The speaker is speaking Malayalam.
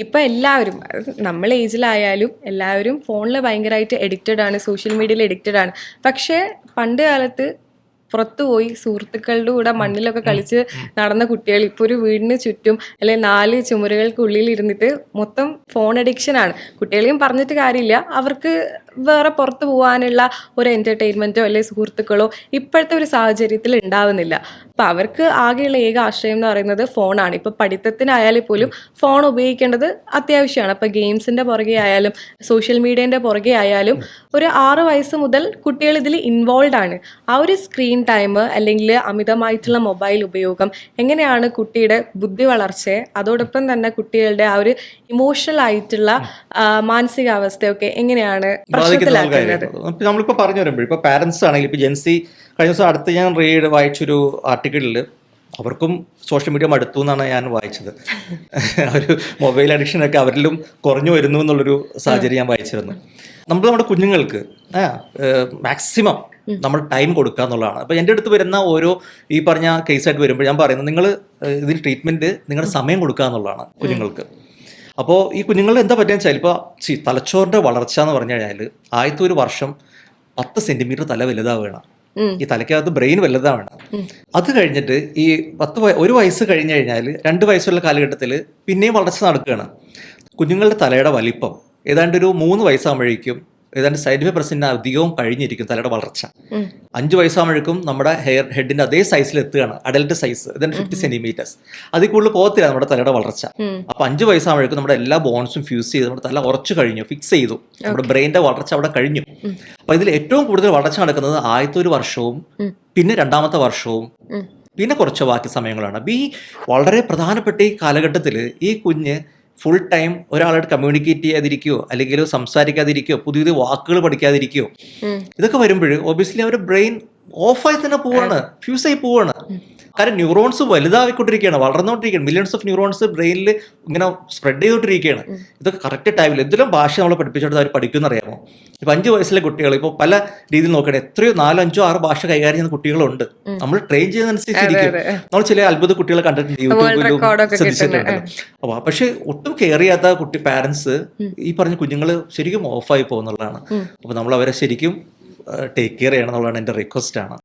ഇപ്പൊ എല്ലാവരും നമ്മൾ ഏജിലായാലും എല്ലാവരും ഫോണിൽ ഭയങ്കരമായിട്ട് എഡിക്റ്റഡ് ആണ്, സോഷ്യൽ മീഡിയയിൽ എഡിക്റ്റഡ് ആണ്. പക്ഷേ പണ്ട് കാലത്ത് പുറത്തുപോയി സുഹൃത്തുക്കളുടെ കൂടെ മണ്ണിലൊക്കെ കളിച്ച് നടന്ന കുട്ടികൾ ഇപ്പോൾ ഒരു വീടിന് ചുറ്റും അല്ലെങ്കിൽ 4 ചുമരുകൾക്കുള്ളിൽ ഇരുന്നിട്ട് മൊത്തം ഫോൺ അഡിക്ഷൻ ആണ്. കുട്ടികളെയും പറഞ്ഞിട്ട് കാര്യമില്ല, അവർക്ക് വേറെ പുറത്ത് പോകാനുള്ള ഒരു എൻ്റർടൈൻമെൻറ്റോ അല്ലെങ്കിൽ സുഹൃത്തുക്കളോ ഇപ്പോഴത്തെ ഒരു സാഹചര്യത്തിൽ ഉണ്ടാവുന്നില്ല. അപ്പം അവർക്ക് ആകെയുള്ള ഏക ആശ്രയം എന്ന് പറയുന്നത് ഫോണാണ്. ഇപ്പോൾ പഠിത്തത്തിനായാലും പോലും ഫോൺ ഉപയോഗിക്കേണ്ടത് അത്യാവശ്യമാണ്. അപ്പോൾ ഗെയിംസിൻ്റെ പുറകെ ആയാലും സോഷ്യൽ മീഡിയേൻ്റെ പുറകെ ആയാലും ഒരു 6 വയസ്സ് മുതൽ കുട്ടികൾ ഇതിൽ ഇൻവോൾവ് ആണ്. ആ ഒരു സ്ക്രീൻ ടൈം അല്ലെങ്കിൽ അമിതമായിട്ടുള്ള മൊബൈൽ ഉപയോഗം എങ്ങനെയാണ് കുട്ടിയുടെ ബുദ്ധി വളർച്ചയെ, അതോടൊപ്പം തന്നെ കുട്ടികളുടെ ആ ഒരു ഇമോഷണൽ ആയിട്ടുള്ള മാനസികാവസ്ഥയൊക്കെ എങ്ങനെയാണ് പ്രശ്നത്തിലാക്കുന്നത്? നമ്മളിപ്പോ പറഞ്ഞു വരുമ്പോൾ ഇപ്പൊ പാരന്റ്സ് ആണെങ്കിൽ ഇപ്പൊ ജെൻസി കഴിഞ്ഞ ദിവസം അടുത്ത് ഞാൻ വായിച്ചൊരു ആർട്ടിക്കിളിൽ അവർക്കും സോഷ്യൽ മീഡിയ മടുത്തു എന്നാണ് ഞാൻ വായിച്ചത്. ഒരു മൊബൈൽ അഡിക്ഷനൊക്കെ അവരിലും കുറഞ്ഞു വരുന്നു എന്നുള്ളൊരു സാഹചര്യം ഞാൻ വായിച്ചിരുന്നു. നമ്മുടെ കുഞ്ഞുങ്ങൾക്ക് മാക്സിമം നമ്മൾ ടൈം കൊടുക്കുക എന്നുള്ളതാണ്. അപ്പോൾ എൻ്റെ അടുത്ത് വരുന്ന ഓരോ ഈ പറഞ്ഞ കേസായിട്ട് വരുമ്പോൾ ഞാൻ പറയുന്നത് നിങ്ങൾ ഇതിന് ട്രീറ്റ്മെൻറ്റ് നിങ്ങളുടെ സമയം കൊടുക്കുക എന്നുള്ളതാണ് കുഞ്ഞുങ്ങൾക്ക്. അപ്പോൾ ഈ കുഞ്ഞുങ്ങൾ എന്താ പറ്റുക വെച്ചാൽ ഇപ്പോൾ തലച്ചോറിൻ്റെ വളർച്ച എന്ന് പറഞ്ഞു കഴിഞ്ഞാൽ ആദ്യത്തെ ഒരു വർഷം 10 സെൻറ്റിമീറ്റർ തല വലുതാവുകയാണ്. ഈ തലയ്ക്കകത്ത് ബ്രെയിൻ വലുതാണ്. അത് കഴിഞ്ഞിട്ട് ഈ 1 വയസ്സ് കഴിഞ്ഞ് കഴിഞ്ഞാൽ 2 വയസ്സുള്ള കാലഘട്ടത്തിൽ പിന്നെയും വളർച്ച നടക്കുകയാണ്. കുഞ്ഞുങ്ങളുടെ തലയുടെ വലിപ്പം ഏതാണ്ട് ഒരു 3 വയസ്സാകുമ്പോഴേക്കും ഏതാണ്ട് 75% അധികവും കഴിഞ്ഞിരിക്കും തലയുടെ വളർച്ച. 5 വയസ്സാകുമ്പോഴേക്കും നമ്മുടെ ഹെഡിന്റെ അതേ സൈസിൽ എത്തുകയാണ്, അഡൽട്ട് സൈസ് ഏതാണ്ട് 50 സെന്റിമീറ്റേഴ്സ്. അതിൽ കൂടുതൽ പോകത്തില്ല നമ്മുടെ തലയുടെ വളർച്ച. അപ്പൊ 5 വയസ്സാകുമ്പോഴേക്കും നമ്മുടെ എല്ലാ ബോൺസും ഫ്യൂസ് ചെയ്ത് നമ്മുടെ തല ഉറച്ചു കഴിഞ്ഞു, ഫിക്സ് ചെയ്തു, നമ്മുടെ ബ്രെയിൻ്റെ വളർച്ച അവിടെ കഴിഞ്ഞു. അപ്പൊ ഇതിൽ ഏറ്റവും കൂടുതൽ വളർച്ച നടക്കുന്നത് ആദ്യത്തെ ഒരു വർഷവും പിന്നെ 2ാമത്തെ വർഷവും പിന്നെ കുറച്ച് ബാക്കി സമയങ്ങളാണ്. അപ്പൊ ഈ വളരെ പ്രധാനപ്പെട്ട ഈ കാലഘട്ടത്തിൽ ഈ കുഞ്ഞ് ഫുൾ ടൈം ഒരാളായിട്ട് കമ്മ്യൂണിക്കേറ്റ് ചെയ്യാതിരിക്കുകയോ അല്ലെങ്കിൽ സംസാരിക്കാതിരിക്കുകയോ പുതിയ വാക്കുകൾ പഠിക്കാതിരിക്കുകയോ ഇതൊക്കെ വരുമ്പോൾ ഒബിയസ്ലി അവരുടെ ബ്രെയിൻ ഓഫായി തന്നെ പോവാണ്, ഫ്യൂസായി പോവാണ്. കാരണം ന്യൂറോൺസ് വലുതായിക്കൊണ്ടിരിക്കുകയാണ്, വളർന്നുകൊണ്ടിരിക്കുകയാണ്. മില്യൺസ് ഓഫ് ന്യൂറോൺസ് ബ്രെയിനിൽ ഇങ്ങനെ സ്പ്രെഡ് ചെയ്തുകൊണ്ടിരിക്കുകയാണ്. ഇതൊക്കെ കറക്റ്റ് ടൈമിൽ എന്തെങ്കിലും ഭാഷ നമ്മൾ പഠിപ്പിച്ചിട്ട് അവർ പഠിക്കുമെന്ന് അറിയാമോ? ഇപ്പം 5 വയസ്സിലെ കുട്ടികൾ ഇപ്പോൾ പല രീതിയിൽ നോക്കണേ, എത്രയോ 4, 5, 6 ഭാഷ കൈകാര്യം ചെയ്യുന്ന കുട്ടികളുണ്ട്. നമ്മൾ ട്രെയിൻ ചെയ്യുന്നതനുസരിച്ചിരിക്കും. നമ്മൾ ചില അത്ഭുത കുട്ടികളെ കണ്ടിട്ടുണ്ട്, യൂട്യൂബിലും ശ്രദ്ധിച്ചിട്ടുണ്ടല്ലോ. അപ്പോൾ പക്ഷെ ഒട്ടും കെയർ ചെയ്യാത്ത പാരൻസ് ഈ പറഞ്ഞ കുഞ്ഞുങ്ങൾ ശരിക്കും ഓഫായി പോകുന്നുള്ളതാണ്. അപ്പോൾ നമ്മൾ അവരെ ശരിക്കും ടേക്ക് കെയർ ചെയ്യണം എന്നുള്ളതാണ് എൻ്റെ റിക്വസ്റ്റ് ആണ്.